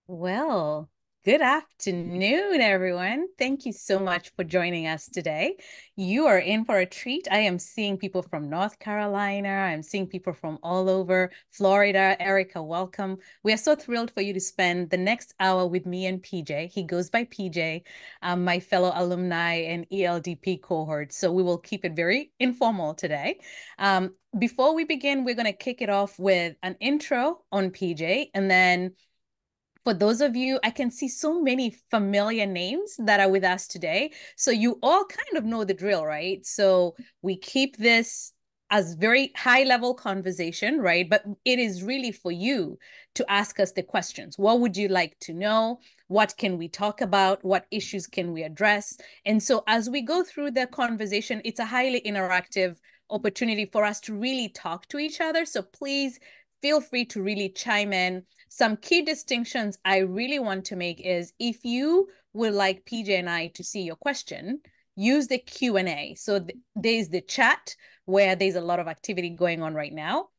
Well, good afternoon, everyone. Thank you so much for joining us today. You are in for a treat. I am seeing people from North Carolina. I'm seeing people from all over Florida. Erica, welcome. We are so thrilled for you to spend the next hour with me and PJ. He goes by PJ, my fellow alumni and ELDP cohort. So we will keep it very informal today. Before we begin, we're going to kick it off with an intro on PJ, and then for those of you, I can see so many familiar names that are with us today. So you all kind of know the drill, right? So we keep this as very high level conversation, right? But it is really for you to ask us the questions. What would you like to know? What can we talk about? What issues can we address? And so as we go through the conversation, it's a highly interactive opportunity for us to really talk to each other. So please feel free to really chime in. Some key distinctions I really want to make is if you would like PJ and I to see your question, use the Q&A. So there's the chat where there's a lot of activity going on right now.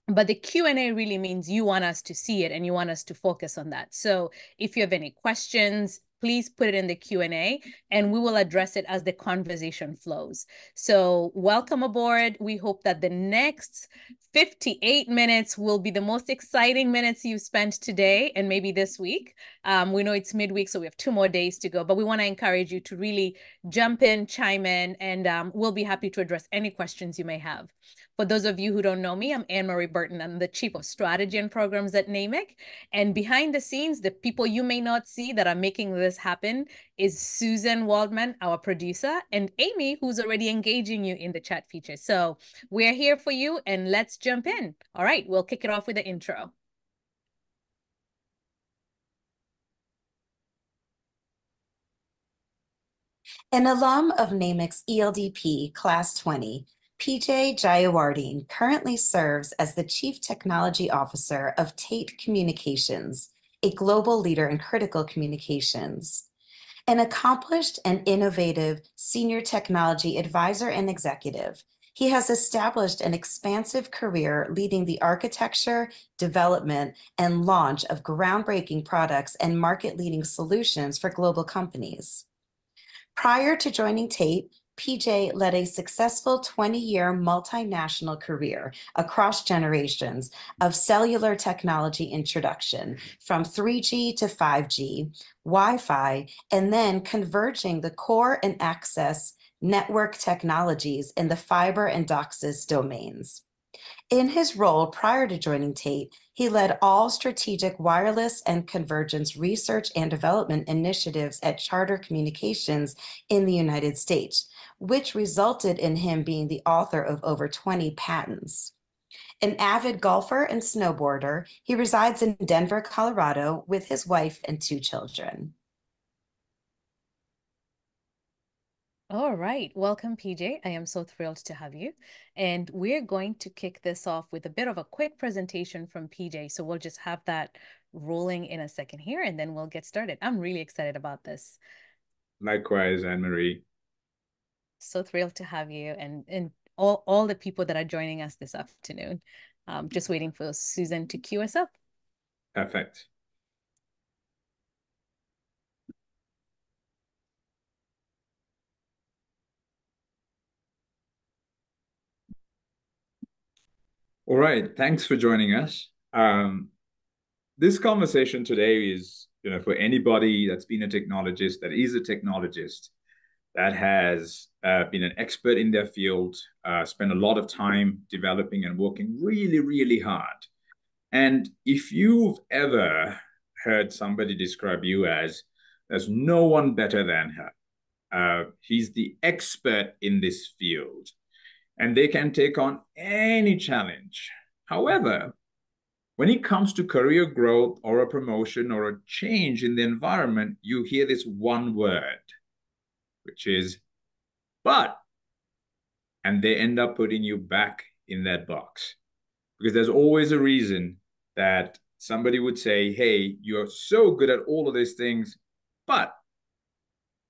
But the Q&A really means you want us to see it and you want us to focus on that. So if you have any questions, please put it in the Q&A and we will address it as the conversation flows. So welcome aboard. We hope that the next 58 minutes will be the most exciting minutes you've spent today and maybe this week. We know it's midweek, so we have 2 more days to go, but we want to encourage you to really jump in, chime in, and we'll be happy to address any questions you may have. For those of you who don't know me, I'm Anne-Marie Burton. I'm the Chief of Strategy and Programs at NAMIC. And behind the scenes, the people you may not see that are making this happen is Susan Waldman, our producer, and Amy, who's already engaging you in the chat feature. So we're here for you, and let's jump in. All right, we'll kick it off with the intro. An alum of NAMIC's ELDP Class 20, PJ Jayawardene currently serves as the Chief Technology Officer of Tait Communications, a global leader in critical communications. An accomplished and innovative senior technology advisor and executive, he has established an expansive career leading the architecture, development, and launch of groundbreaking products and market-leading solutions for global companies. Prior to joining Tait, PJ led a successful 20-year multinational career across generations of cellular technology introduction from 3G to 5G, Wi-Fi, and then converging the core and access network technologies in the fiber and DOCSIS domains. In his role prior to joining Tait, he led all strategic wireless and convergence research and development initiatives at Charter Communications in the United States, which resulted in him being the author of over 20 patents. An avid golfer and snowboarder, he resides in Denver, Colorado, with his wife and 2 children. All right. Welcome, PJ. I am so thrilled to have you. And we're going to kick this off with a bit of a quick presentation from PJ. So we'll just have that rolling in a second here, and then we'll get started. I'm really excited about this. Likewise, Anne-Marie. So thrilled to have you and all the people that are joining us this afternoon. Just waiting for Susan to cue us up. Perfect. All right, thanks for joining us. This conversation today is, for anybody that's been a technologist, that is a technologist, that has been an expert in their field, spent a lot of time developing and working really, really hard. And if you've ever heard somebody describe you as, there's no one better than her, he's the expert in this field, and they can take on any challenge. However, when it comes to career growth or a promotion or a change in the environment, you hear this one word, which is, but, and they end up putting you back in that box. Because there's always a reason that somebody would say, hey, you're so good at all of these things, but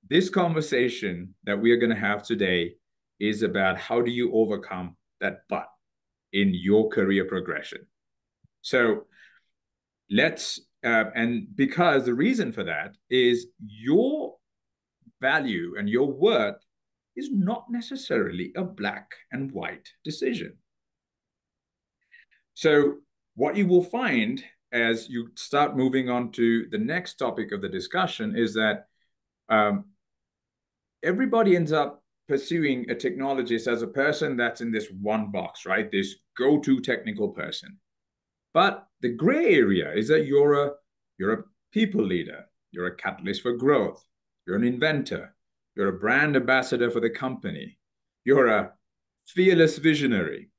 this conversation that we are going to have today is about how do you overcome that but in your career progression. So let's And because the reason for that is your value and your worth is not necessarily a black and white decision. So what you will find as you start moving on to the next topic of the discussion is that everybody ends up pursuing a technologist as a person that's in this one box, right? This go-to technical person. But the gray area is that you're a people leader, you're a catalyst for growth, you're an inventor, you're a brand ambassador for the company, you're a fearless visionary.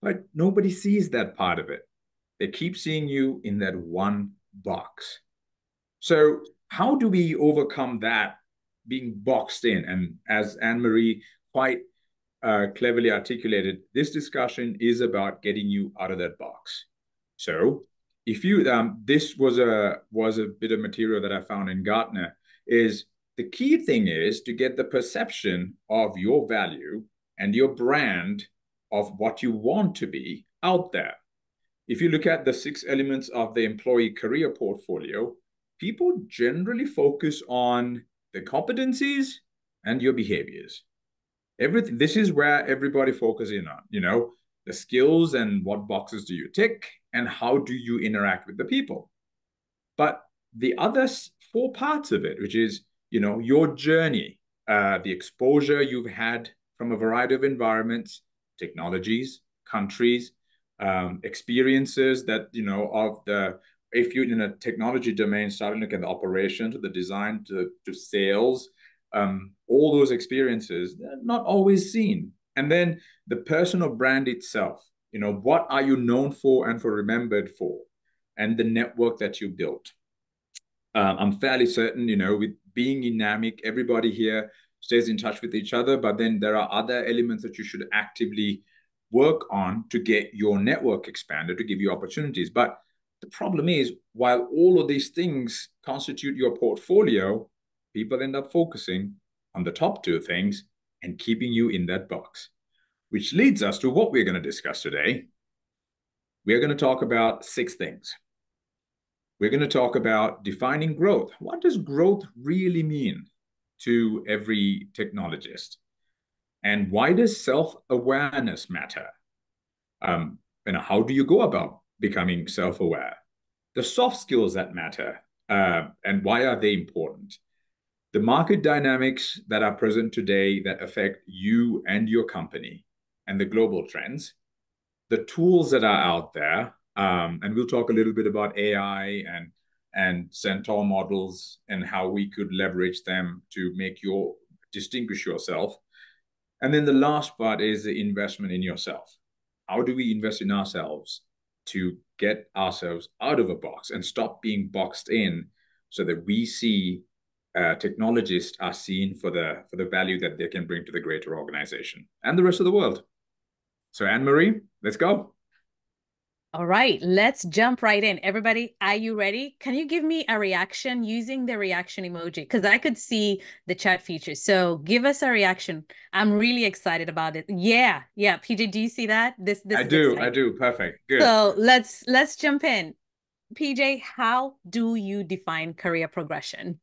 But nobody sees that part of it. They keep seeing you in that one box. So how do we overcome that being boxed in? And as Anne-Marie quite cleverly articulated, this discussion is about getting you out of that box. So if you, this was a bit of material that I found in Gartner, is the key thing is to get the perception of your value and your brand of what you want to be out there. If you look at the 6 elements of the employee career portfolio, people generally focus on the competencies and your behaviors. Everything. This is where everybody focuses in on, the skills and what boxes do you tick and how do you interact with the people. But the other 4 parts of it, which is, your journey, the exposure you've had from a variety of environments, technologies, countries, experiences that, if you're in a technology domain, starting to look at the operation to the design to sales, all those experiences, they're not always seen. And then the personal brand itself, what are you known for and for remembered for? And the network that you built. I'm fairly certain, with being in NAMIC, everybody here stays in touch with each other, but then there are other elements that you should actively work on to get your network expanded, to give you opportunities. But the problem is, while all of these things constitute your portfolio, people end up focusing on the top 2 things and keeping you in that box, which leads us to what we're going to discuss today. We're going to talk about 6 things. We're going to talk about defining growth. What does growth really mean to every technologist? And why does self-awareness matter? How do you go about becoming self-aware? The soft skills that matter, and why are they important? The market dynamics that are present today that affect you and your company, and the global trends, the tools that are out there, and we'll talk a little bit about AI and Centaur models and how we could leverage them to distinguish yourself. And then the last part is the investment in yourself. How do we invest in ourselves to get ourselves out of a box and stop being boxed in, so that we see technologists are seen for the value that they can bring to the greater organization and the rest of the world. So Anne-Marie, let's go. All right, let's jump right in. Everybody, are you ready? Can you give me a reaction using the reaction emoji? Because I could see the chat feature. So give us a reaction. I'm really excited about it. Yeah. PJ, do you see that? This I is do. exciting. I do. Perfect. Good. So let's jump in. PJ, how do you define career progression?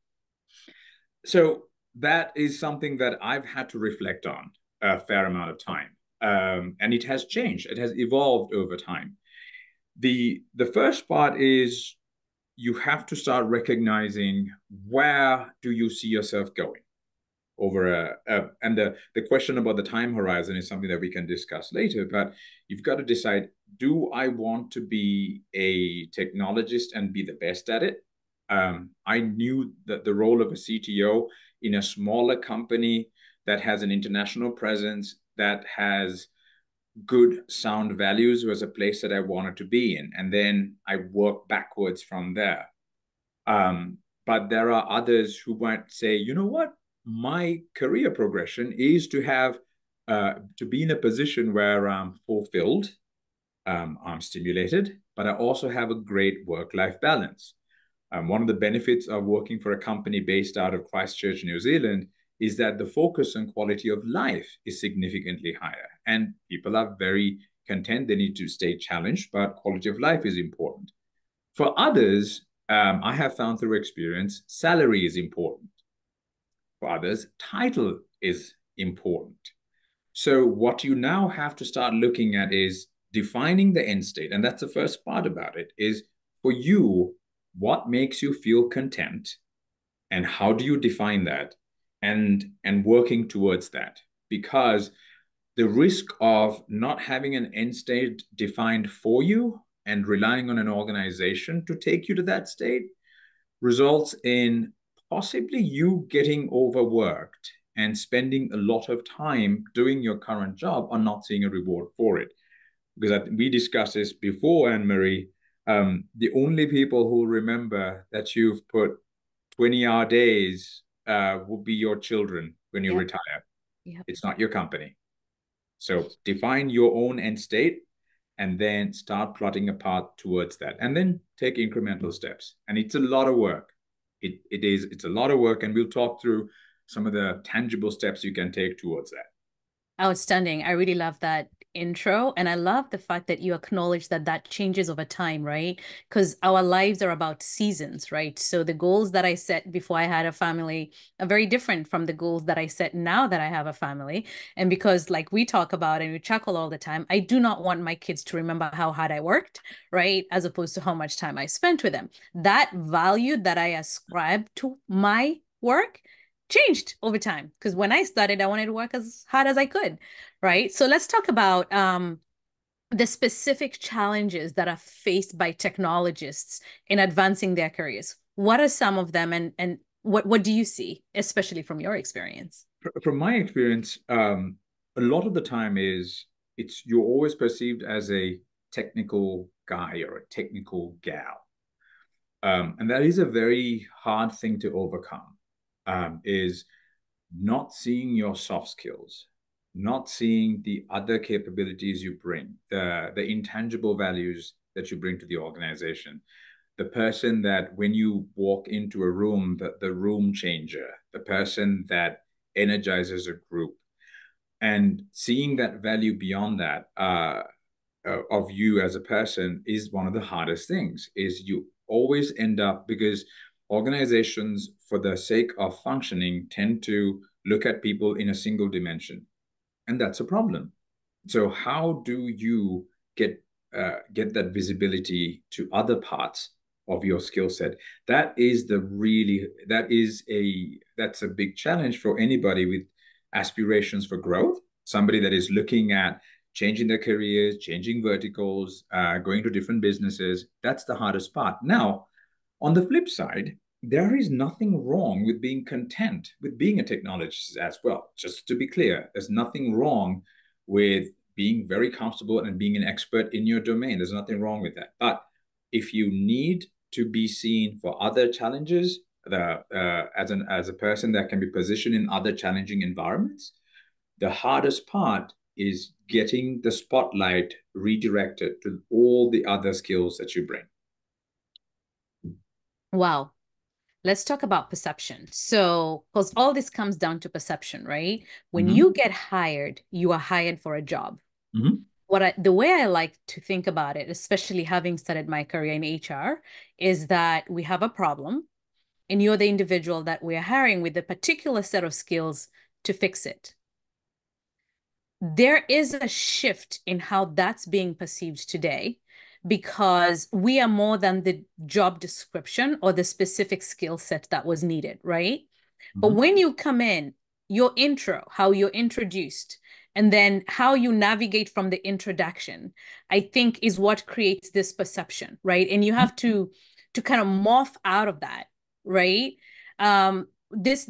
So that is something that I've had to reflect on a fair amount of time. And it has changed. It has evolved over time. The first part is you have to start recognizing, where do you see yourself going over and the question about the time horizon is something that we can discuss later, but you've got to decide, do I want to be a technologist and be the best at it? I knew that the role of a CTO in a smaller company that has an international presence, that has good sound values, was a place that I wanted to be in. And then I work backwards from there. But there are others who might say, you know what? My career progression is to have, to be in a position where I'm fulfilled, I'm stimulated, but I also have a great work-life balance. One of the benefits of working for a company based out of Christchurch, New Zealand, is that the focus on quality of life is significantly higher. And people are very content. They need to stay challenged, but quality of life is important. For others, I have found through experience, salary is important. For others, title is important. So what you now have to start looking at is defining the end state. And that's the first part about it is for you, what makes you feel content and how do you define that and working towards that? Because the risk of not having an end state defined for you and relying on an organization to take you to that state results in possibly you getting overworked and spending a lot of time doing your current job or not seeing a reward for it. Because we discussed this before, Anne-Marie, the only people who remember that you've put 20-hour days will be your children when you retire. Yep. It's not your company. So define your own end state and then start plotting a path towards that. And then take incremental steps. And it's a lot of work. It's a lot of work. And we'll talk through some of the tangible steps you can take towards that. Outstanding. I really love that intro. And I love the fact that you acknowledge that that changes over time, right? Because our lives are about seasons, right? So the goals that I set before I had a family are very different from the goals that I set now that I have a family. And because like we talk about and we chuckle all the time, I do not want my kids to remember how hard I worked, right? As opposed to how much time I spent with them. That value that I ascribe to my work changed over time because when I started, I wanted to work as hard as I could, right? So let's talk about the specific challenges that are faced by technologists in advancing their careers. What are some of them, and what do you see, especially from your experience? From my experience, a lot of the time you're always perceived as a technical guy or a technical gal. And that is a very hard thing to overcome, is not seeing your soft skills, not seeing the other capabilities you bring, the intangible values that you bring to the organization. The person that when you walk into a room, the room changer, the person that energizes a group, and seeing that value beyond that of you as a person is one of the hardest things. Is you always end up, because organizations, for the sake of functioning, tend to look at people in a single dimension, and that's a problem. So how do you get that visibility to other parts of your skill set? That's a big challenge for anybody with aspirations for growth, somebody that is looking at changing their careers, changing verticals, going to different businesses. That's the hardest part. Now, on the flip side, there is nothing wrong with being content with being a technologist as well. Just to be clear, there's nothing wrong with being very comfortable and being an expert in your domain. There's nothing wrong with that. But if you need to be seen for other challenges, as a person that can be positioned in other challenging environments, the hardest part is getting the spotlight redirected to all the other skills that you bring. Wow. Let's talk about perception. So, because all this comes down to perception, right? When you get hired, you are hired for a job. The way I like to think about it, especially having started my career in HR, is that we have a problem and you're the individual that we're hiring with a particular set of skills to fix it. There is a shift in how that's being perceived today because we are more than the job description or the specific skill set that was needed, right? But when you come in, your intro, how you're introduced, and then how you navigate from the introduction, I think is what creates this perception, right? And you have to kind of morph out of that, right? This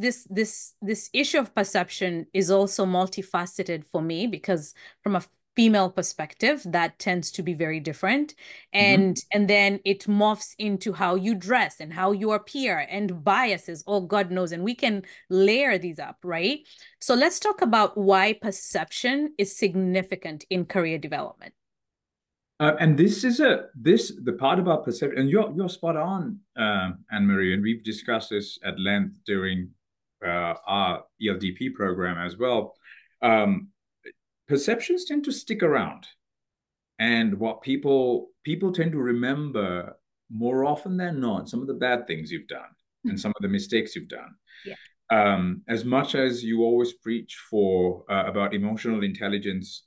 issue of perception is also multifaceted for me because from a female perspective, that tends to be very different. And then it morphs into how you dress and how you appear and biases, oh God knows, and we can layer these up, right? So let's talk about why perception is significant in career development. And the part about perception, and you're spot on, Anne-Marie, and we've discussed this at length during our ELDP program as well. Perceptions tend to stick around, and what people tend to remember more often than not, some of the bad things you've done and some of the mistakes you've done. Yeah. As much as you always preach for about emotional intelligence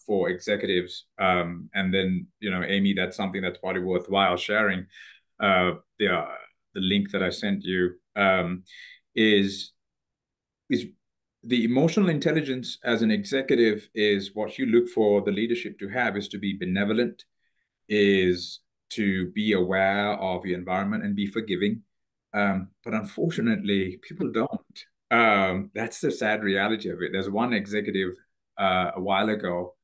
for executives, and then Amy, that's something that's probably worthwhile sharing. The link that I sent you is the emotional intelligence as an executive is what you look for the leadership to have, is to be benevolent, is to be aware of your environment and be forgiving. But unfortunately, people don't. That's the sad reality of it. There's one executive a while ago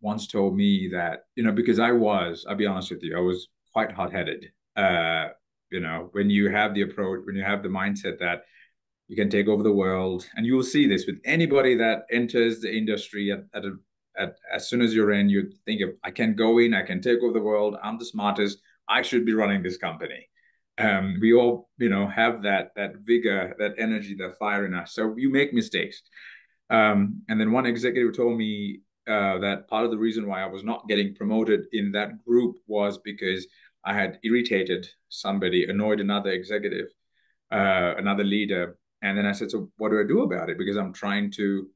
once told me that, because I'll be honest with you, I was quite hot-headed. When you have the approach, when you have the mindset that you can take over the world, and you will see this with anybody that enters the industry as soon as you're in, you think of, I can go in, I can take over the world, I'm the smartest, I should be running this company. We all, have that vigor, that energy, that fire in us. So you make mistakes. And then one executive told me that part of the reason why I was not getting promoted in that group was because I had irritated somebody, annoyed another executive, another leader. And then I said, so what do I do about it? Because I'm trying to,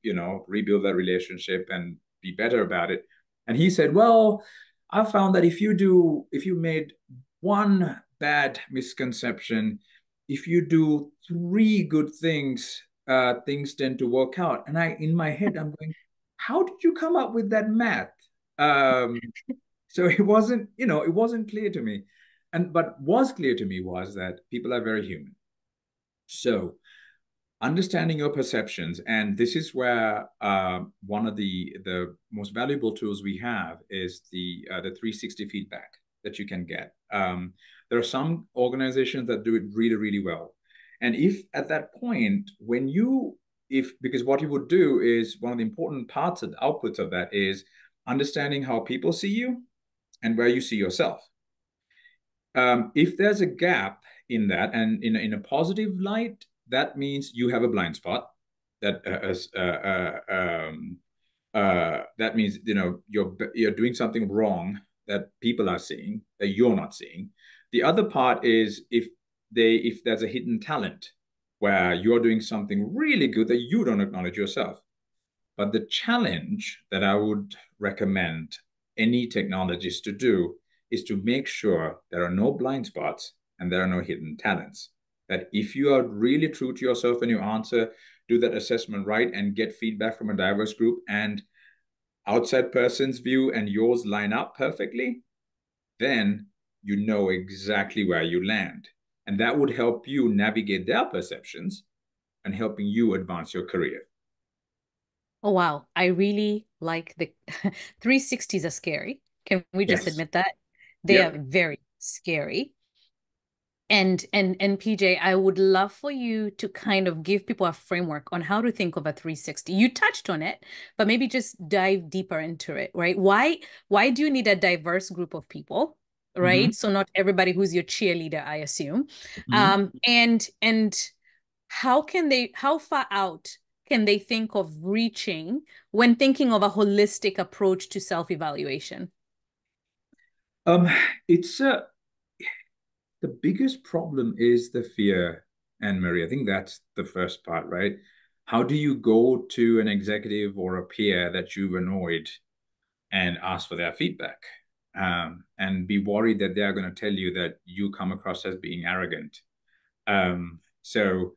rebuild that relationship and be better about it. And he said, well, I found that if you made one bad misconception, if you do 3 good things, things tend to work out. And in my head, I'm going, how did you come up with that math? So it wasn't clear to me. But was clear to me was that people are very human. So understanding your perceptions, and this is where one of the most valuable tools we have is the 360 feedback that you can get. There are some organizations that do it really, really well. And if at that point, because what you would do is, one of the important parts of the outputs of that is understanding how people see you and where you see yourself. If there's a gap in that, and in a positive light, that means you have a blind spot. That that means you're doing something wrong that people are seeing that you're not seeing. The other part is if there's a hidden talent where you're doing something really good that you don't acknowledge yourself. But the challenge that I would recommend any technologist to do is to make sure there are no blind spots and there are no hidden talents. That if you are really true to yourself and you answer, do that assessment right, and get feedback from a diverse group, and outside person's view and yours line up perfectly, then you know exactly where you land. And that would help you navigate their perceptions and helping you advance your career. Oh, wow. I really like the 360s are scary. Can we just admit that? They are very scary. And PJ, I would love for you to kind of give people a framework on how to think of a 360. You touched on it, but maybe just dive deeper into it, right? Why do you need a diverse group of people, right? Mm-hmm. So not everybody who's your cheerleader, I assume. Mm-hmm. And how far out can they think of reaching when thinking of a holistic approach to self-evaluation? The biggest problem is the fear, Anne-Marie. I think that's the first part, right? How do you go to an executive or a peer that you've annoyed and ask for their feedback, and be worried that they're going to tell you that you come across as being arrogant? So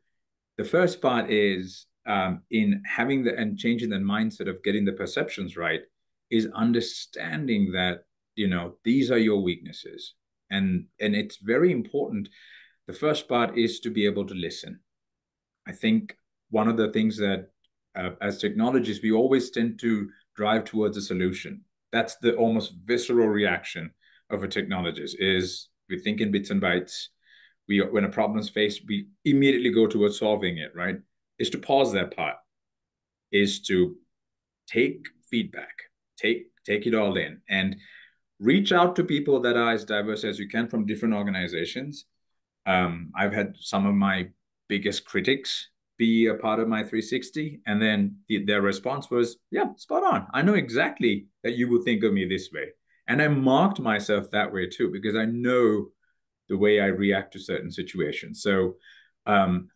the first part is in having and changing the mindset of getting the perceptions right, is understanding that, these are your weaknesses. And it's very important. The first part is to be able to listen. I think one of the things that as technologists, we always tend to drive towards a solution. That's the almost visceral reaction of a technologist, is we think in bits and bytes. When a problem is faced, we immediately go towards solving it, right? Is to pause that part, is to take feedback, take it all in, and reach out to people that are as diverse as you can from different organizations. I've had some of my biggest critics be a part of my 360, and then their response was, yeah, spot on. I know exactly that you would think of me this way. And I marked myself that way too, because I know the way I react to certain situations. So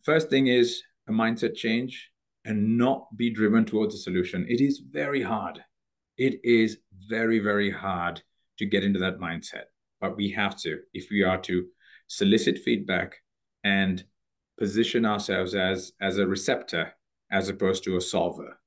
first thing is a mindset change and not be driven towards a solution. It is very hard. It is very, very hard to get into that mindset. But we have to, if we are to solicit feedback and position ourselves as a receptor as opposed to a solver.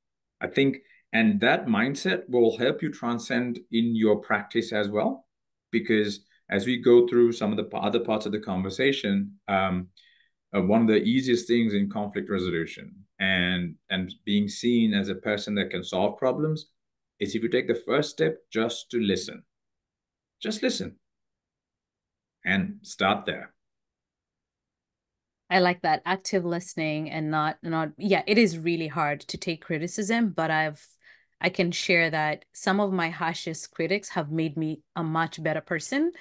I think, and that mindset will help you transcend in your practice as well, because as we go through some of the other parts of the conversation, one of the easiest things in conflict resolution and being seen as a person that can solve problems is if you take the first step just to listen. Just listen and start there. I like that active listening and not, yeah, it is really hard to take criticism, but I can share that some of my harshest critics have made me a much better person,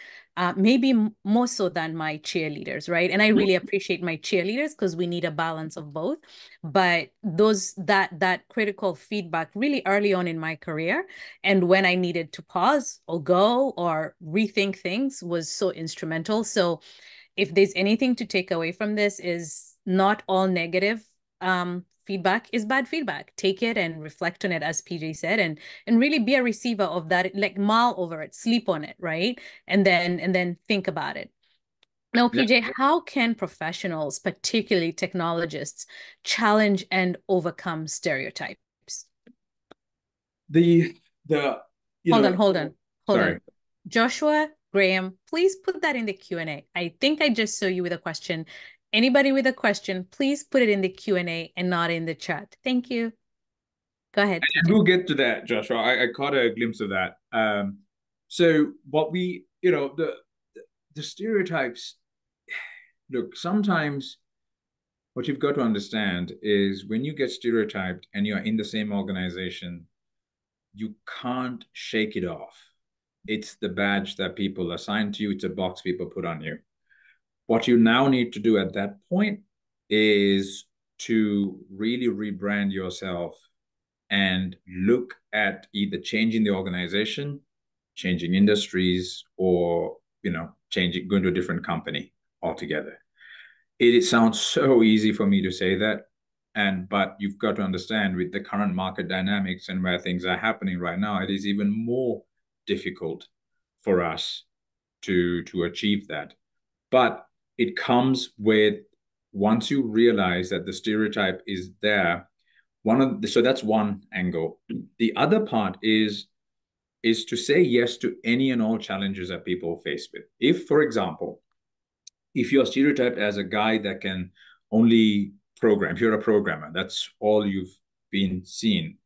maybe more so than my cheerleaders, right? And I really appreciate my cheerleaders because we need a balance of both. But that critical feedback really early on in my career, and when I needed to pause or go or rethink things, was so instrumental. So if there's anything to take away from this, is not all negative feedback is bad feedback. Take it and reflect on it, as PJ said, and really be a receiver of that, like mull over it, sleep on it, right? And then think about it. Now, PJ, how can professionals, particularly technologists, challenge and overcome stereotypes? Hold on. Joshua, Graham, please put that in the Q&A. I think I just saw you with a question. Anybody with a question, please put it in the Q&A and not in the chat. Thank you. Go ahead. And we'll get to that, Joshua. I caught a glimpse of that. So what we, the stereotypes, look, sometimes what you've got to understand is when you get stereotyped and you're in the same organization, you can't shake it off. It's the badge that people assign to you. It's a box people put on you. What you now need to do at that point is to really rebrand yourself and look at either changing the organization, changing industries, or going to a different company altogether. It sounds so easy for me to say that, but you've got to understand with the current market dynamics and where things are happening right now, it is even more difficult for us to achieve that. But it comes with, once you realize that the stereotype is there, so that's one angle. The other part is to say yes to any and all challenges that people face with. If, for example, if you're stereotyped as a guy that can only program, if you're a programmer, that's all you've been seen.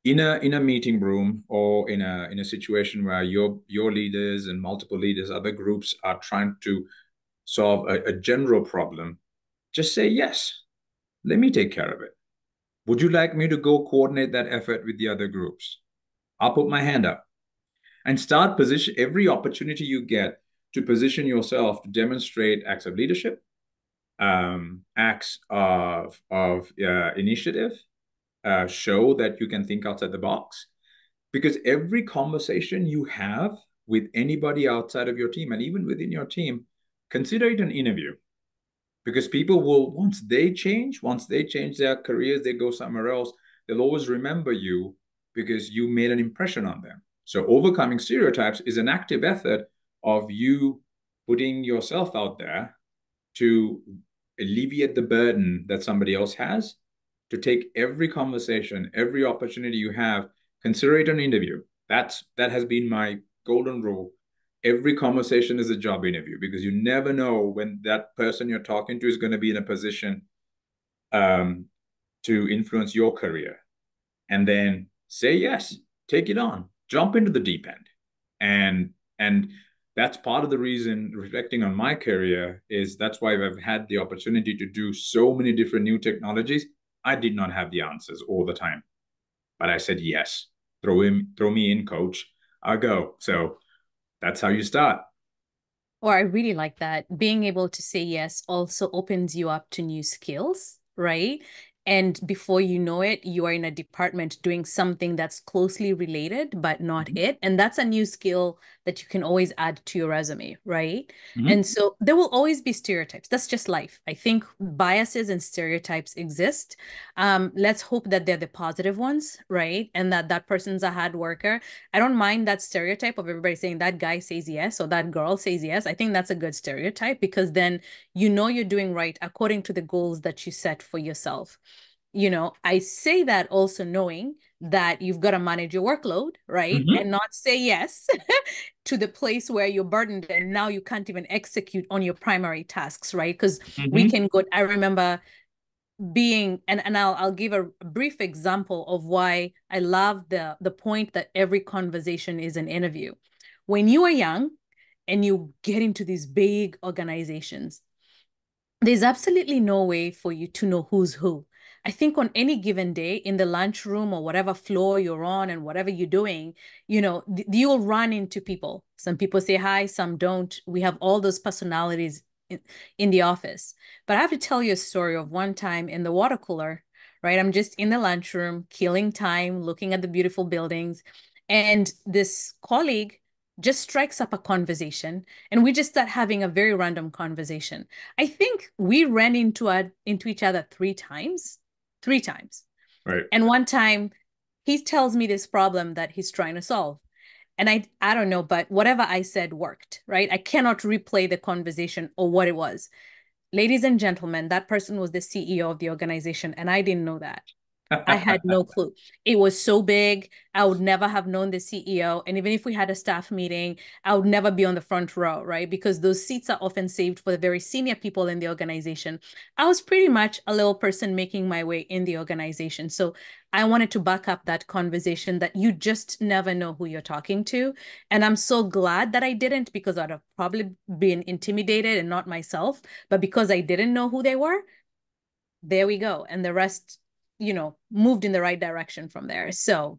In a meeting room or in a situation where your leaders and multiple leaders, other groups are trying to solve a general problem, just say yes. Let me take care of it. Would you like me to go coordinate that effort with the other groups? I'll put my hand up. And start position every opportunity you get to position yourself to demonstrate acts of leadership, acts of initiative, show that you can think outside the box. Because every conversation you have with anybody outside of your team and even within your team, consider it an interview. Because people will, once they change their careers, they go somewhere else, they'll always remember you because you made an impression on them. So overcoming stereotypes is an active effort of you putting yourself out there to alleviate the burden that somebody else has, to take every conversation, every opportunity you have, consider it an interview. That has been my golden rule. Every conversation is a job interview because you never know when that person you're talking to is going to be in a position to influence your career. And then say yes, take it on, jump into the deep end. And that's part of the reason, reflecting on my career, is that's why I've had the opportunity to do so many different new technologies. I did not have the answers all the time, but I said yes. Throw me in, coach. I'll go. So that's how you start. Or I really like that. Being able to say yes also opens you up to new skills, right? And before you know it, you are in a department doing something that's closely related, but not it. And that's a new skill that you can always add to your resume, right? And so there will always be stereotypes. That's just life. I think biases and stereotypes exist. Let's hope that they're the positive ones, right? And that that person's a hard worker. I don't mind that stereotype of everybody saying that guy says yes or that girl says yes. I think that's a good stereotype because then you know you're doing right according to the goals that you set for yourself. I say that also knowing that you've got to manage your workload, right? And not say yes to the place where you're burdened and now you can't even execute on your primary tasks, right? Because we can go, I remember being, and I'll give a brief example of why I love the point that every conversation is an interview. When you are young and you get into these big organizations, there's absolutely no way for you to know who's who. I think on any given day in the lunchroom or whatever floor you're on and whatever you're doing, you'll run into people. Some people say hi, some don't. We have all those personalities in the office. But I have to tell you a story of one time in the water cooler, right? I'm just in the lunchroom, killing time, looking at the beautiful buildings. And this colleague just strikes up a conversation and we just start having a very random conversation. I think we ran into each other three times. Right. And one time he tells me this problem that he's trying to solve. And I don't know, but whatever I said worked, right? I cannot replay the conversation or what it was. Ladies and gentlemen, that person was the CEO of the organization, and I didn't know that. I had no clue. It was so big. I would never have known the CEO. And even if we had a staff meeting, I would never be on the front row, right? Because those seats are often saved for the very senior people in the organization. I was pretty much a little person making my way in the organization. So I wanted to back up that conversation that you just never know who you're talking to. And I'm so glad that I didn't because I'd have probably been intimidated and not myself. But because I didn't know who they were, there we go. And the rest moved in the right direction from there. So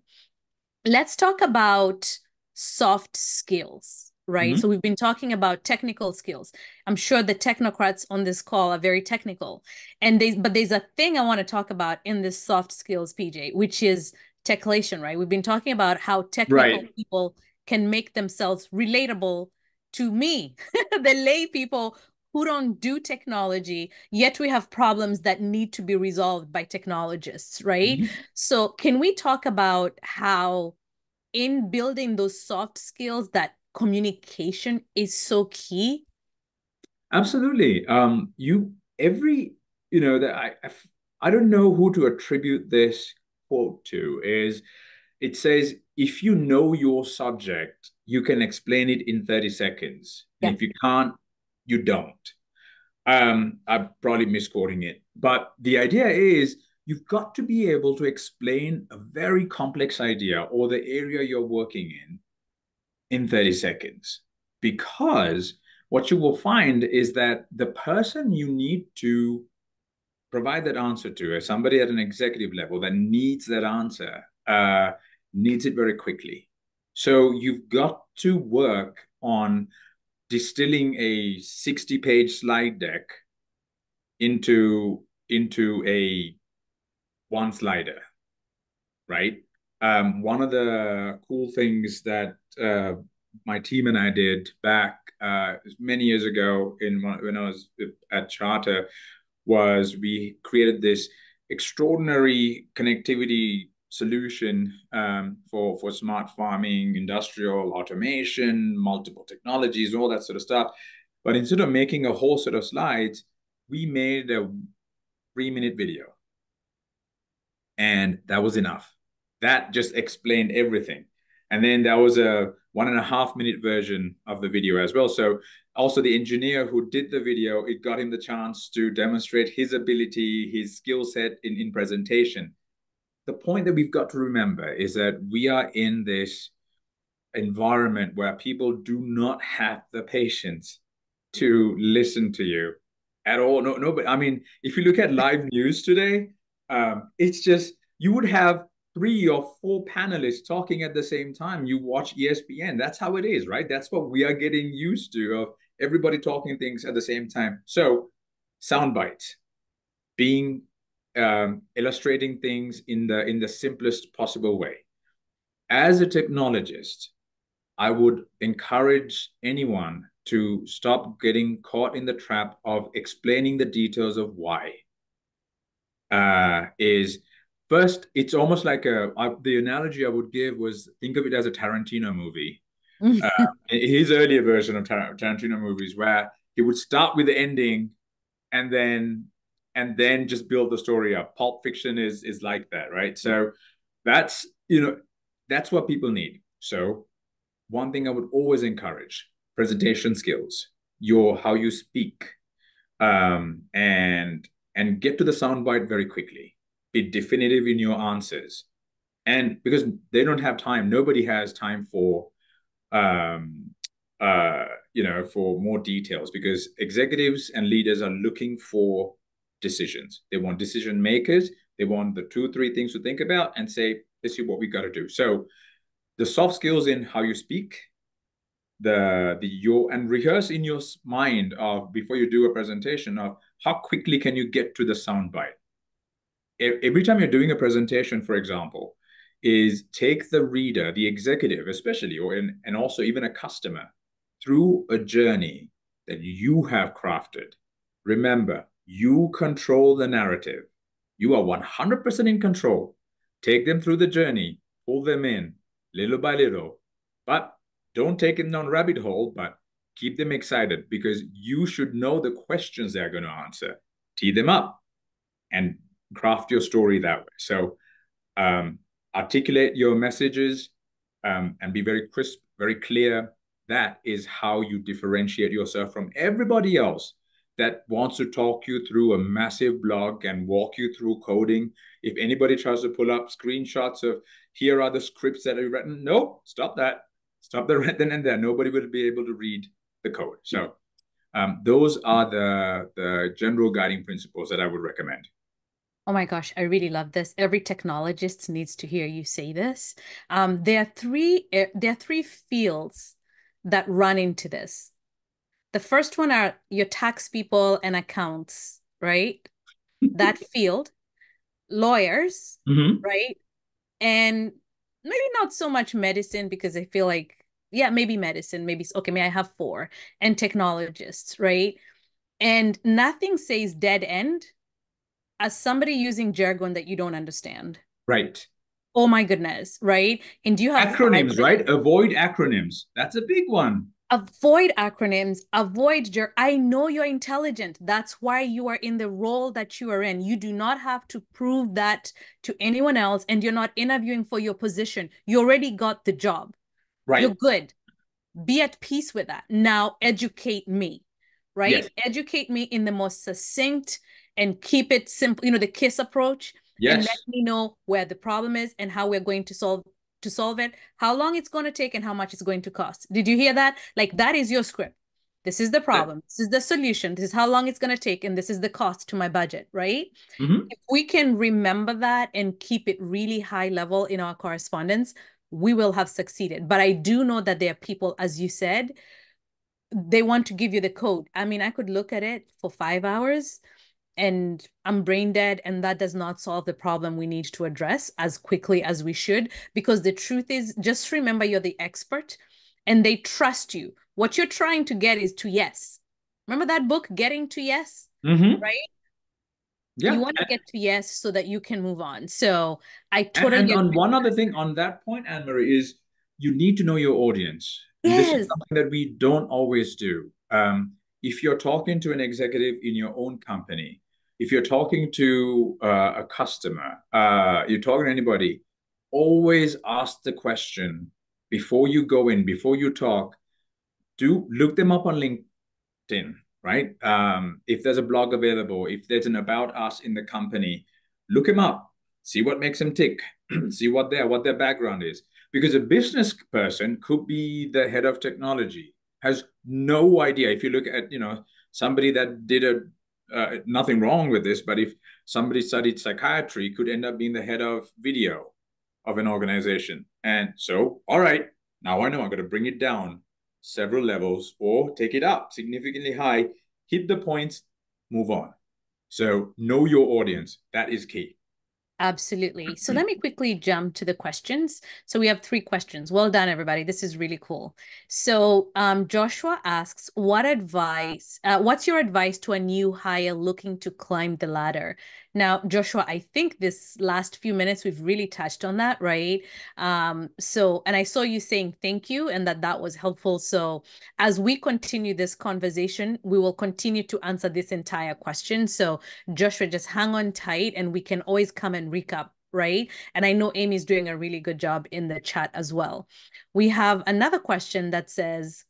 let's talk about soft skills, right? So we've been talking about technical skills. I'm sure the technocrats on this call are very technical. But there's a thing I want to talk about in this soft skills, PJ, which is techlation, right? We've been talking about how technical people can make themselves relatable to me, the lay people who don't do technology, yet we have problems that need to be resolved by technologists, right? So can we talk about how in building those soft skills that communication is so key? Absolutely. I don't know who to attribute this quote to. It says, if you know your subject, you can explain it in 30 seconds. And if you can't, you don't. I'm probably misquoting it. But the idea is you've got to be able to explain a very complex idea or the area you're working in 30 seconds. Because what you will find is that the person you need to provide that answer to is somebody at an executive level that needs that answer, needs it very quickly. So you've got to work on distilling a 60-page slide deck into a one slider, right? One of the cool things that my team and I did back many years ago when I was at Charter was we created this extraordinary connectivity solution for smart farming, industrial automation, multiple technologies, all that sort of stuff. But instead of making a whole set of slides, we made a 3-minute video. And that was enough. That just explained everything. And then there was a 1.5-minute version of the video as well. So also the engineer who did the video, it got him the chance to demonstrate his ability, his skill set in presentation. The point that we've got to remember is that we are in this environment where people do not have the patience to listen to you at all. No, but I mean, if you look at live news today, it's just you would have 3 or 4 panelists talking at the same time. You watch ESPN. That's how it is, right? That's what we are getting used to, of everybody talking things at the same time. So sound bites, being illustrating things in the simplest possible way. As a technologist, I would encourage anyone to stop getting caught in the trap of explaining the details of why. Is first, it's almost like the analogy I would give was, think of it as a Tarantino movie. His earlier version of Tarantino movies, where he would start with the ending and then just build the story up. Pulp Fiction is like that, right? So that's that's what people need. So one thing I would always encourage: presentation skills, how you speak, and get to the soundbite very quickly. Be definitive in your answers, and because they don't have time, nobody has time for um, for more details, because executives and leaders are looking for decisions. They want decision makers. They want the 2-3 things to think about and say, this is what we got to do. So the soft skills in how you speak, and rehearse in your mind of, before you do a presentation, of how quickly can you get to the soundbite. Every time you're doing a presentation, for example, is take the reader, the executive especially, and also even a customer, through a journey that you have crafted. Remember, you control the narrative. You are 100% in control. Take them through the journey, pull them in little by little, but don't take them down rabbit hole, but keep them excited, because you should know the questions they're going to answer. Tee them up and craft your story that way. So articulate your messages, and be very crisp, very clear. That is how you differentiate yourself from everybody else that wants to talk you through a massive blog and walk you through coding. If anybody tries to pull up screenshots of, here are the scripts that are written, nope, stop that. Stop the right then and there. Nobody will be able to read the code. So those are the general guiding principles that I would recommend. Oh my gosh, I really love this. Every technologist needs to hear you say this. There are three fields that run into this. The first one are your tax people and accounts, right? That field, lawyers, right? And maybe not so much medicine, because I feel like, yeah, maybe medicine, maybe, okay, may I have 4, and technologists, right? And nothing says dead end as somebody using jargon that you don't understand. Right. Oh my goodness, right? And do you have acronyms, right? Avoid acronyms. That's a big one. Avoid acronyms, I know you're intelligent. That's why you are in the role that you are in. You do not have to prove that to anyone else, and you're not interviewing for your position. You already got the job. Right. You're good. Be at peace with that. Now educate me, right? Yes. Educate me in the most succinct and keep it simple, the KISS approach. Yes. And let me know where the problem is and how we're going to solve it, how long it's going to take, and how much it's going to cost. Did you hear that? Like, that is your script. This is the problem. This is the solution. This is how long it's going to take. And this is the cost to my budget, right? If we can remember that and keep it really high level in our correspondence, we will have succeeded. But I do know that there are people, as you said, they want to give you the code. I mean, I could look at it for 5 hours and I'm brain dead, and that does not solve the problem we need to address as quickly as we should, because the truth is, just remember, you're the expert and they trust you. What you're trying to get is to yes. Remember that book, Getting to Yes, right? Yeah. You want to get to yes so that you can move on. So I totally and agree. on one other thing on that point, Anne-Marie, is you need to know your audience. And this is something that we don't always do. If you're talking to an executive in your own company, if you're talking to a customer, you're talking to anybody, always ask the question before you go in, before you talk. Do look them up on LinkedIn, right? If there's a blog available, if there's an about us in the company, look them up, see what makes them tick, see what their background is. Because a business person could be the head of technology, has no idea. If you look at, somebody that did nothing wrong with this, but if somebody studied psychiatry, could end up being the head of video of an organization. And so, all right, now I know I'm going to bring it down several levels or take it up significantly high, hit the points, move on. So know your audience. That is key. Absolutely. So let me quickly jump to the questions. So we have 3 questions. Well done, everybody. This is really cool. So Joshua asks, what's your advice to a new hire looking to climb the ladder? Now, Joshua, I think this last few minutes, we've really touched on that, right? And I saw you saying thank you and that was helpful. So as we continue this conversation, we will continue to answer this entire question. So Joshua, just hang on tight and we can always come and recap, right? And I know Amy's doing a really good job in the chat as well. We have another question that says,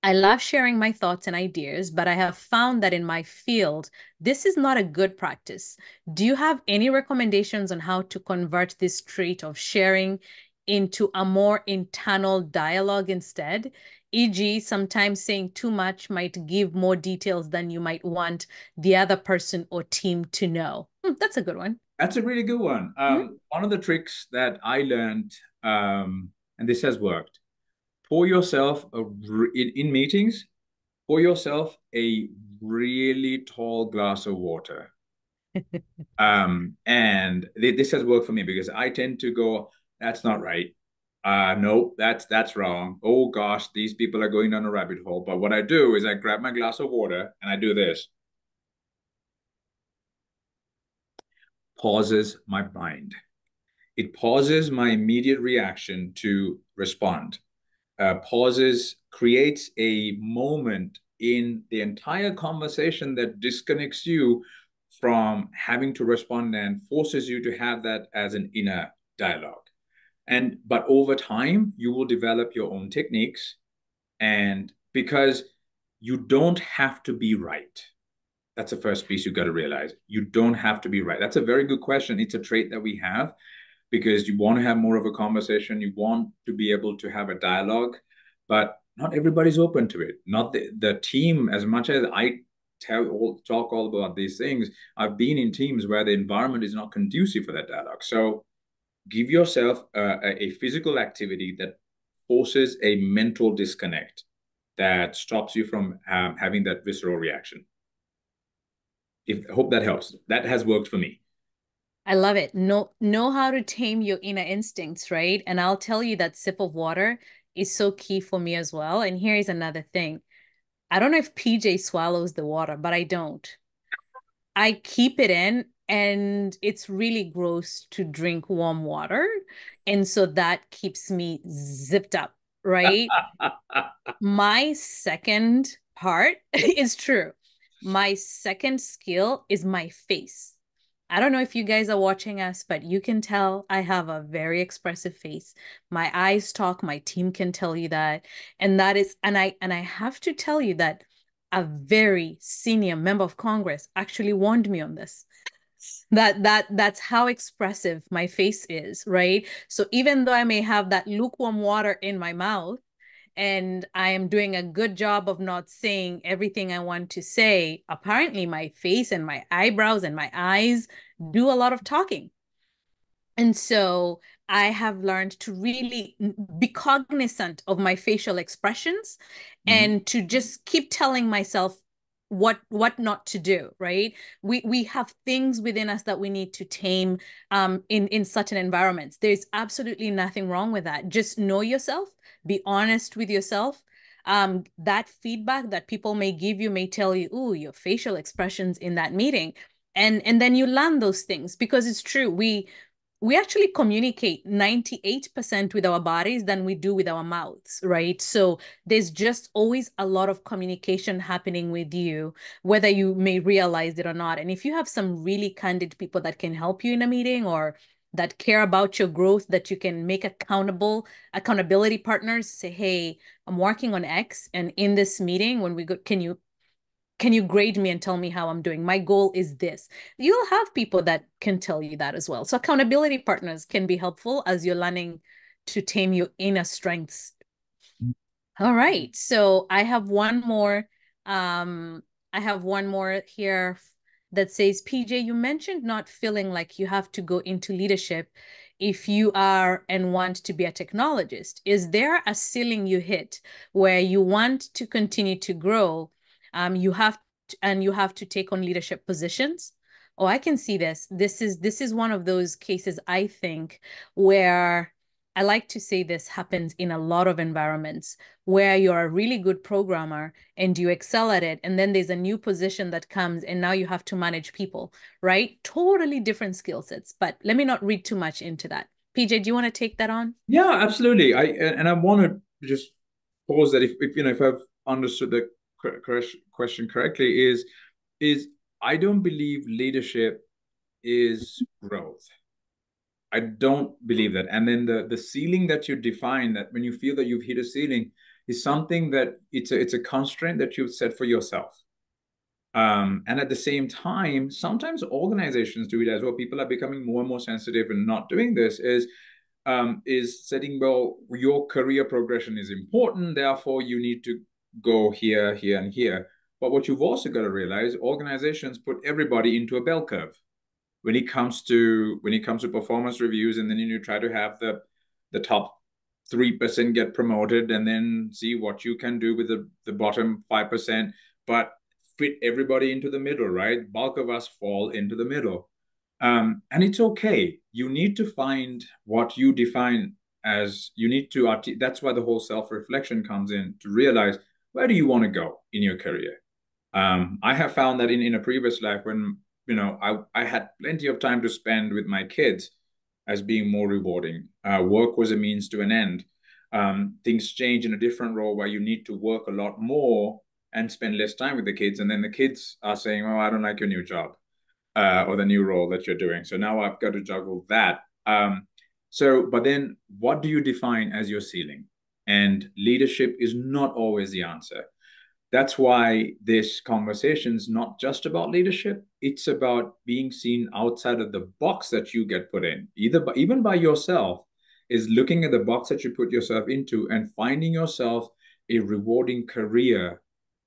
I love sharing my thoughts and ideas, but I have found that in my field, this is not a good practice. Do you have any recommendations on how to convert this trait of sharing into a more internal dialogue instead? E.g., sometimes saying too much might give more details than you might want the other person or team to know. That's a good one. That's a really good one. One of the tricks that I learned, and this has worked, pour yourself in meetings, pour yourself a really tall glass of water. And this has worked for me because I tend to go, that's not right. No, that's wrong. Oh gosh, these people are going down a rabbit hole. But what I do is I grab my glass of water and I do this. Pauses my mind. It pauses my immediate reaction to respond. Creates a moment in the entire conversation that disconnects you from having to respond and forces you to have that as an inner dialogue. But over time, you will develop your own techniques, and because you don't have to be right. That's the first piece you've got to realize. You don't have to be right. That's a very good question. It's a trait that we have because you want to have more of a conversation. You want to be able to have a dialogue, but not everybody's open to it. Not the team, as much as I talk all about these things, I've been in teams where the environment is not conducive for that dialogue. So give yourself a physical activity that forces a mental disconnect that stops you from having that visceral reaction. I hope that helps. That has worked for me. I love it. Know how to tame your inner instincts, right? And I'll tell you that sip of water is so key for me as well. And here is another thing. I don't know if PJ swallows the water, but I don't. I keep it in, and it's really gross to drink warm water. And so that keeps me zipped up, right? My second part is true. My second skill is my face. I don't know if you guys are watching us, but you can tell I have a very expressive face. My eyes talk, my team can tell you that. And I have to tell you that a very senior member of Congress actually warned me on this. That's how expressive my face is, right? So even though I may have that lukewarm water in my mouth, and I am doing a good job of not saying everything I want to say, apparently my face and my eyebrows and my eyes do a lot of talking. And so I have learned to really be cognizant of my facial expressions and to just keep telling myself what not to do, right? We have things within us that we need to tame in certain environments. There's absolutely nothing wrong with that. Just know yourself, be honest with yourself. That feedback that people may give you may tell you, "Ooh, your facial expressions in that meeting." And then you learn those things because it's true. We actually communicate 98% with our bodies than we do with our mouths, right? So there's just always a lot of communication happening with you, whether you may realize it or not. And if you have some really candid people that can help you in a meeting or that care about your growth, that you can make accountability partners, say, hey, I'm working on X, and in this meeting, when we go, can you grade me and tell me how I'm doing? My goal is this. You'll have people that can tell you that as well. So accountability partners can be helpful as you're learning to tame your inner strengths. All right. So I have one more. I have one more here that says, PJ, you mentioned not feeling like you have to go into leadership if you are and want to be a technologist. Is there a ceiling you hit where you want to continue to grow? You have and you have to take on leadership positions. Oh, I can see this. This is one of those cases, I think, where I like to say this happens in a lot of environments where you're a really good programmer and you excel at it. And then there's a new position that comes and now you have to manage people, right? Totally different skill sets. But let me not read too much into that. PJ, do you want to take that on? Yeah, absolutely. I want to just pause that if I've understood the question correctly is I don't believe leadership is growth. I don't believe that. And then the ceiling that you define, that when you feel that you've hit a ceiling, is something that it's a constraint that you've set for yourself. And at the same time, sometimes organizations do it as well. People are becoming more and more sensitive and not doing this is setting, well, your career progression is important, therefore you need to go here, here, and here. But what you've also got to realize, organizations put everybody into a bell curve when it comes to performance reviews, and then you try to have the top 3% get promoted and then see what you can do with the bottom 5%, but fit everybody into the middle, right? Bulk of us fall into the middle. And it's okay. You need to find what you define as you need to. That's why the whole self-reflection comes in, to realize, where do you want to go in your career? I have found that in a previous life, when I had plenty of time to spend with my kids, as being more rewarding. Work was a means to an end. Things change in a different role where you need to work a lot more and spend less time with the kids. And then the kids are saying, oh, I don't like your new job or the new role that you're doing. So now I've got to juggle that. But then what do you define as your ceiling? And leadership is not always the answer. That's why this conversation is not just about leadership. It's about being seen outside of the box that you get put in, even by yourself, is looking at the box that you put yourself into and finding yourself a rewarding career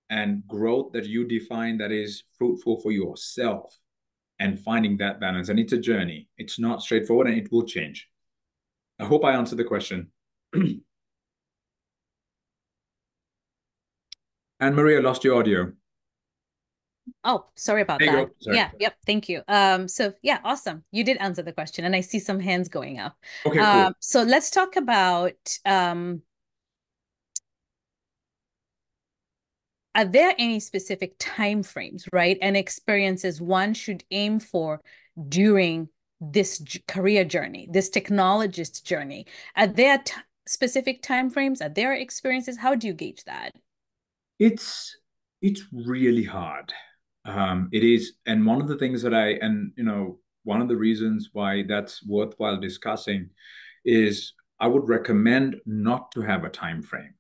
and growth that you define that is fruitful for yourself, and finding that balance. And it's a journey. It's not straightforward, and it will change. I hope I answered the question. Anne Marie, I lost your audio. Oh, sorry about There you that. go. Sorry. Yeah, yep, thank you. So yeah, awesome. You did answer the question, and I see some hands going up. Okay, cool. So let's talk about are there any specific time frames, right, and experiences one should aim for during this career journey, this technologist journey? Are there specific time frames? Are there experiences? How do you gauge that? It's really hard. It is, and one of the things that one of the reasons why that's worthwhile discussing is I would recommend not to have a time frame,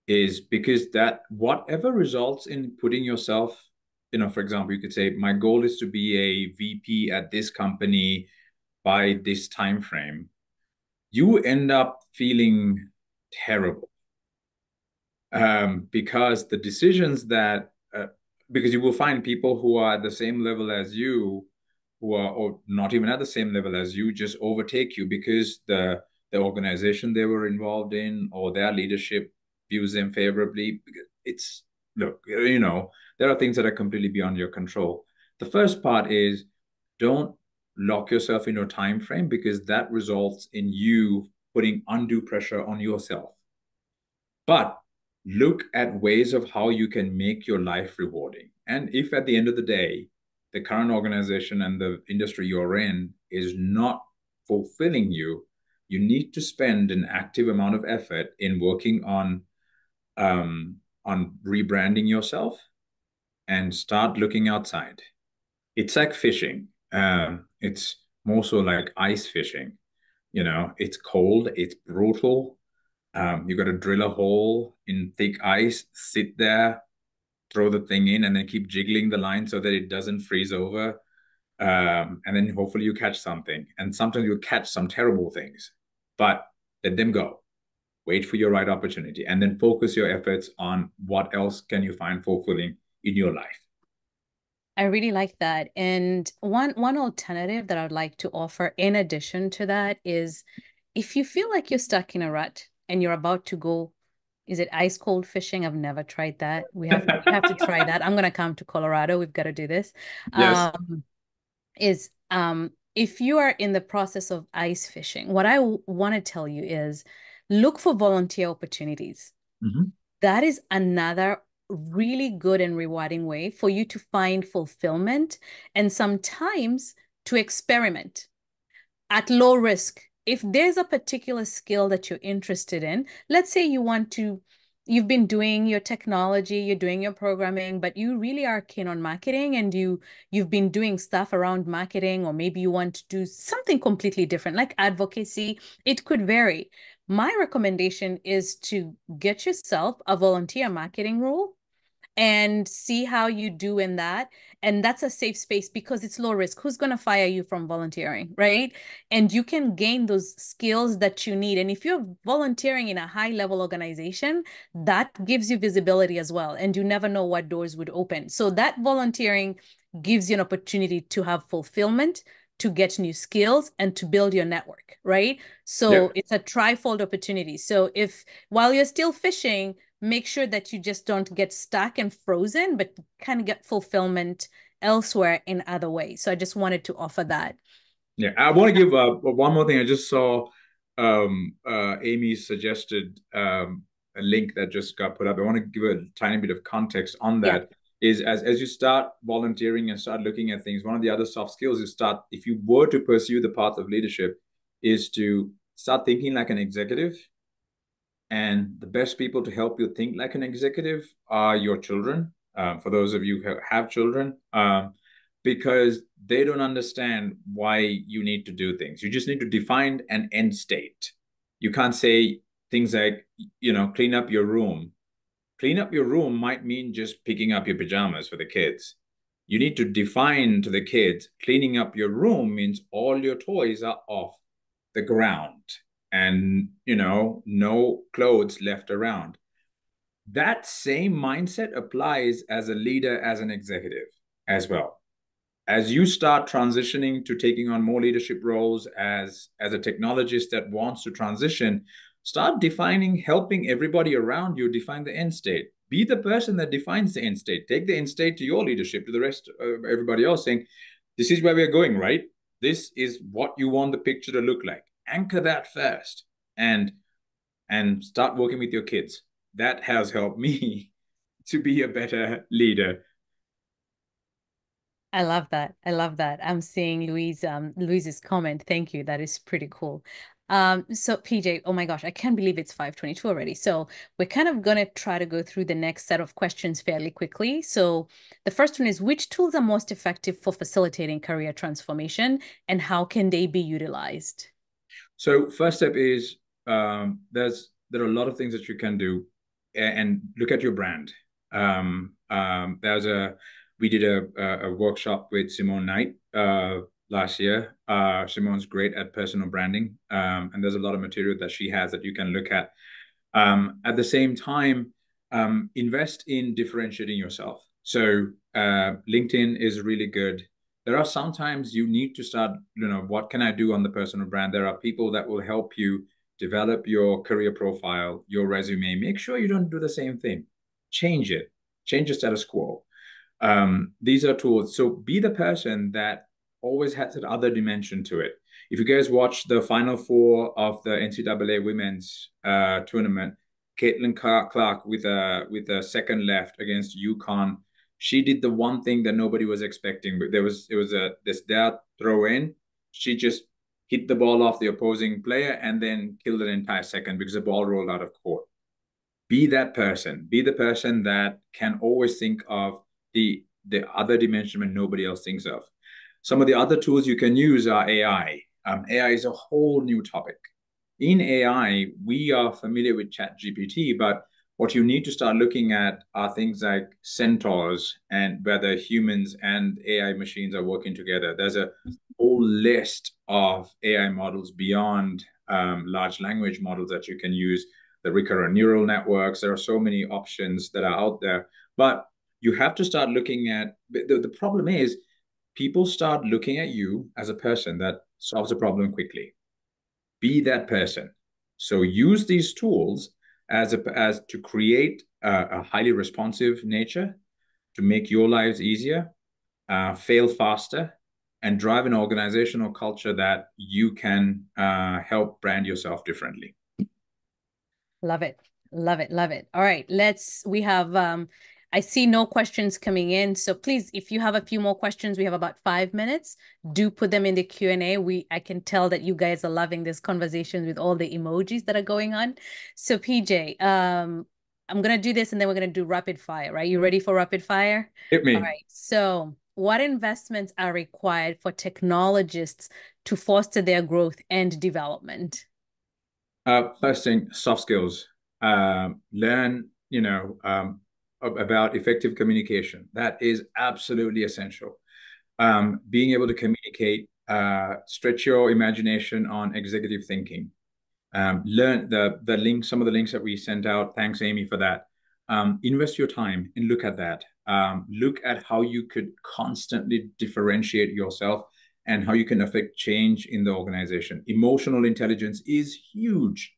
is because that whatever results in putting yourself, for example, you could say, my goal is to be a VP at this company by this time frame. You end up feeling terrible because the decisions that because you will find people who are at the same level as you, who are or not even at the same level as you, just overtake you because the organization they were involved in or their leadership views them favorably. It's look, there are things that are completely beyond your control. The first part is, don't lock yourself into a time frame, because that results in you putting undue pressure on yourself. But look at ways of how you can make your life rewarding. And if at the end of the day, the current organization and the industry you're in is not fulfilling you, you need to spend an active amount of effort in working on rebranding yourself and start looking outside. It's like fishing. It's more so like ice fishing. It's cold, it's brutal. You got to drill a hole in thick ice, sit there, throw the thing in, and then keep jiggling the line so that it doesn't freeze over. And then hopefully you catch something. And sometimes you'll catch some terrible things, but let them go. Wait for your right opportunity, and then focus your efforts on what else can you find fulfilling in your life. I really like that. And one alternative that I'd like to offer in addition to that is, if you feel like you're stuck in a rut and you're about to go is it ice cold fishing? I've never tried that. We have to try that. I'm gonna come to Colorado. We've got to do this. Yes. Is if you are in the process of ice fishing, what I want to tell you is look for volunteer opportunities. Mm-hmm. That is another really good and rewarding way for you to find fulfillment and sometimes to experiment at low risk. If there's a particular skill that you're interested in, let's say you've been doing your technology, you're doing your programming, but you really are keen on marketing and you've been doing stuff around marketing, or maybe you want to do something completely different, like advocacy. It could vary. My recommendation is to get yourself a volunteer marketing role and see how you do in that. And that's a safe space because it's low risk. Who's going to fire you from volunteering, right? And you can gain those skills that you need. And if you're volunteering in a high level organization, that gives you visibility as well. And you never know what doors would open. So that volunteering gives you an opportunity to have fulfillment, to get new skills, and to build your network, right? So Yep. it's a trifold opportunity. So if while you're still fishing, make sure that you just don't get stuck and frozen, but kind of get fulfillment elsewhere in other ways. So I just wanted to offer that. Yeah, I want to give one more thing. I just saw Amy suggested a link that just got put up. I want to give a tiny bit of context on Yeah. that. Is as you start volunteering and start looking at things, one of the other soft skills is start, if you were to pursue the path of leadership, is to start thinking like an executive. And the best people to help you think like an executive are your children. For those of you who have children, because they don't understand why you need to do things. You just need to define an end state. You can't say things like, clean up your room. Clean up your room might mean just picking up your pajamas for the kids. You need to define to the kids, cleaning up your room means all your toys are off the ground and, no clothes left around. That same mindset applies as a leader, as an executive as well. As you start transitioning to taking on more leadership roles as a technologist that wants to transition, start defining, helping everybody around you define the end state. Be the person that defines the end state. Take the end state to your leadership, to the rest of everybody else, saying, this is where we're going, right? This is what you want the picture to look like. Anchor that first and start working with your kids. That has helped me to be a better leader. I love that. I love that. I'm seeing Louise's comment. Thank you. That is pretty cool. So PJ, oh my gosh, I can't believe it's 5:22 already. So we're kind of gonna try to go through the next set of questions fairly quickly. So the first one is, which tools are most effective for facilitating career transformation and how can they be utilized? So first step is there are a lot of things that you can do, and look at your brand. We did a workshop with Simone Knight last year. Simone's great at personal branding, and there's a lot of material that she has that you can look at. At the same time, invest in differentiating yourself. So LinkedIn is really good. There are sometimes you need to start, what can I do on the personal brand? There are people that will help you develop your career profile, your resume. Make sure you don't do the same thing. Change it. Change the status quo. These are tools. So be the person that always has that other dimension to it. If you guys watch the Final Four of the NCAA Women's Tournament, Caitlin Clark with a second left against UConn, she did the one thing that nobody was expecting. But it was this throw in. She just hit the ball off the opposing player and then killed an entire second because the ball rolled out of court. Be that person. Be the person that can always think of the other dimension when nobody else thinks of. Some of the other tools you can use are AI. AI is a whole new topic. In AI, we are familiar with ChatGPT, but what you need to start looking at are things like centaurs and whether humans and AI machines are working together. There's a whole list of AI models beyond large language models that you can use, the recurrent neural networks. There are so many options that are out there, but you have to start looking at the problem is people start looking at you as a person that solves a problem quickly. Be that person. So use these tools as to create a highly responsive nature, to make your lives easier, fail faster, and drive an organizational culture that you can help brand yourself differently. Love it. Love it. Love it. All right. We have, I see no questions coming in. So please, if you have a few more questions, we have about 5 minutes. Do put them in the Q&A. I can tell that you guys are loving this conversation with all the emojis that are going on. So PJ, I'm going to do this and then we're going to do rapid fire, right? You ready for rapid fire? Hit me. All right. So what investments are required for technologists to foster their growth and development? First thing, soft skills. Learn, about effective communication. That is absolutely essential. Being able to communicate, stretch your imagination on executive thinking. Learn the link, some of the links that we sent out. Thanks, Amy, for that. Invest your time and look at that. Look at how you could constantly differentiate yourself and how you can affect change in the organization. Emotional intelligence is huge.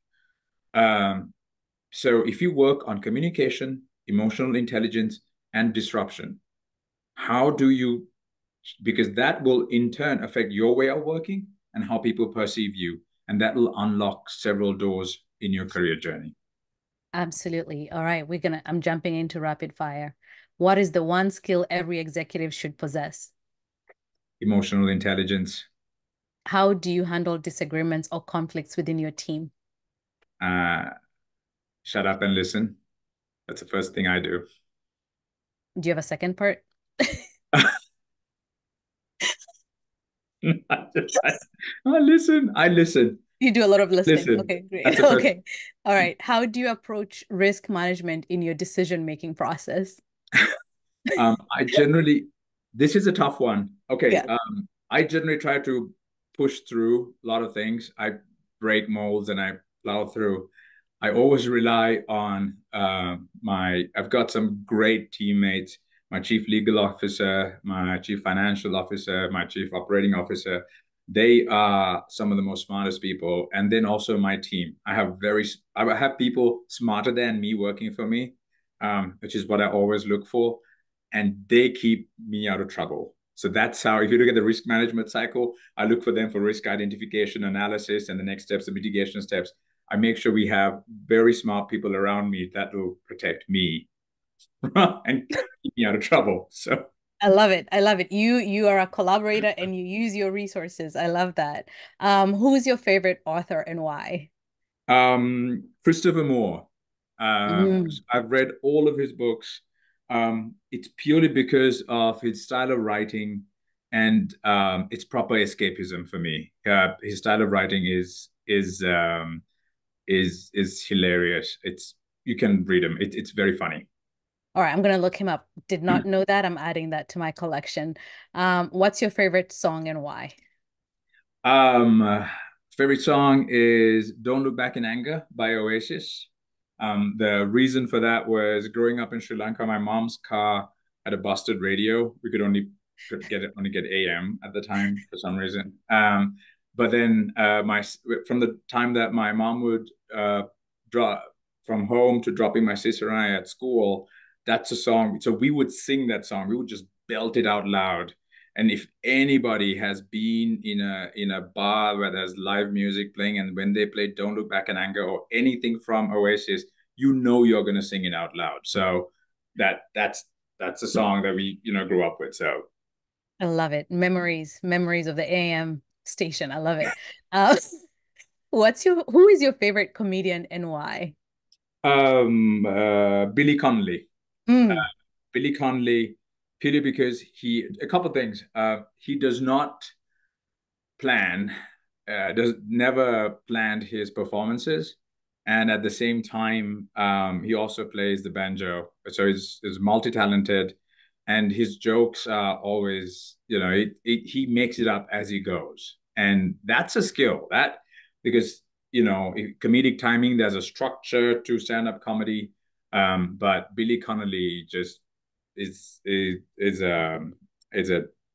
So if you work on communication, emotional intelligence, and disruption, because that will in turn affect your way of working and how people perceive you. And that will unlock several doors in your career journey. Absolutely. All right. I'm jumping into rapid fire. What is the one skill every executive should possess? Emotional intelligence. How do you handle disagreements or conflicts within your team? Shut up and listen. That's the first thing I do. Do you have a second part? I listen. You do a lot of listening. Listen. Okay, great. That's the first. Okay. All right. How do you approach risk management in your decision-making process? This is a tough one. Okay. Yeah. I generally try to push through a lot of things. I break molds and I plow through. I always rely on I've got some great teammates, my chief legal officer, my chief financial officer, my chief operating officer. They are some of the most smartest people. And then also my team. I have people smarter than me working for me, which is what I always look for. And they keep me out of trouble. So that's how, if you look at the risk management cycle, I look for them for risk identification, analysis, and the next steps, the mitigation steps. I make sure we have very smart people around me that will protect me and keep me out of trouble. So I love it. I love it. You are a collaborator and you use your resources. I love that. Who's your favorite author and why? Christopher Moore. I've read all of his books. It's purely because of his style of writing, and it's proper escapism for me. His style of writing is hilarious. You can read him. It's very funny. All right, I'm gonna look him up. Did not know that. I'm adding that to my collection. What's your favorite song and why? Um, Favorite song is "Don't Look Back in Anger" by Oasis. The reason for that was growing up in Sri Lanka, my mom's car had a busted radio. We could only get AM at the time for some reason. But then from the time that my mom would drop from home to dropping my sister and I at school, that's a song. So we would sing that song. We would just belt it out loud. And if anybody has been in a bar where there's live music playing, and when they play "Don't Look Back in Anger" or anything from Oasis, you know you're going to sing it out loud. So that's a song that we grew up with. So I love it. Memories of the AM station. I love it. Who is your favorite comedian and why? Billy Connolly. Mm. Billy Connolly, purely because a couple of things. He does not plan, does never planned his performances, and at the same time, he also plays the banjo. So he's multi-talented, and his jokes are always, he makes it up as he goes, and that's a skill because comedic timing. There's a structure to stand-up comedy, but Billy Connolly just is a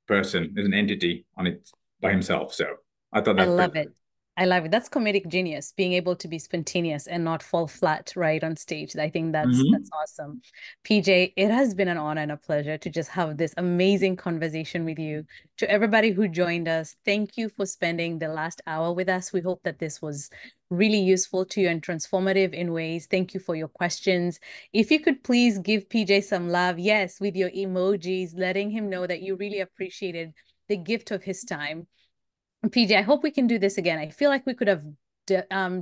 person, is an entity on it by himself. So I thought I that love it. I love it. That's comedic genius, being able to be spontaneous and not fall flat right on stage. I think that's awesome. PJ, it has been an honor and a pleasure to just have this amazing conversation with you. To everybody who joined us, thank you for spending the last hour with us. We hope that this was really useful to you and transformative in ways. Thank you for your questions. If you could please give PJ some love, yes, with your emojis, letting him know that you really appreciated the gift of his time. PJ, I hope we can do this again. I feel like we could have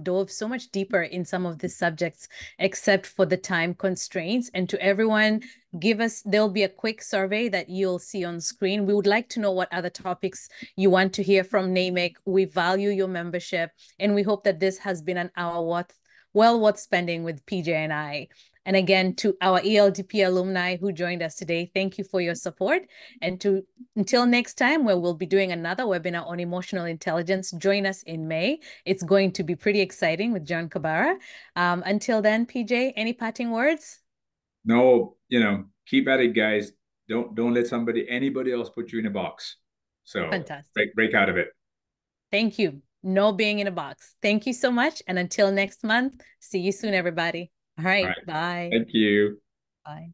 dove so much deeper in some of the subjects, except for the time constraints. And to everyone, there'll be a quick survey that you'll see on screen. We would like to know what other topics you want to hear from NAMIC. We value your membership, and we hope that this has been an hour well worth spending with PJ and I. And again, to our ELDP alumni who joined us today, thank you for your support. And until next time, where we'll be doing another webinar on emotional intelligence, join us in May. It's going to be pretty exciting with John Kabara. Until then, PJ, any parting words? No, keep at it, guys. Don't let anybody else put you in a box. So fantastic. Break out of it. Thank you. No being in a box. Thank you so much. And until next month, see you soon, everybody. All right. Bye. Thank you. Bye.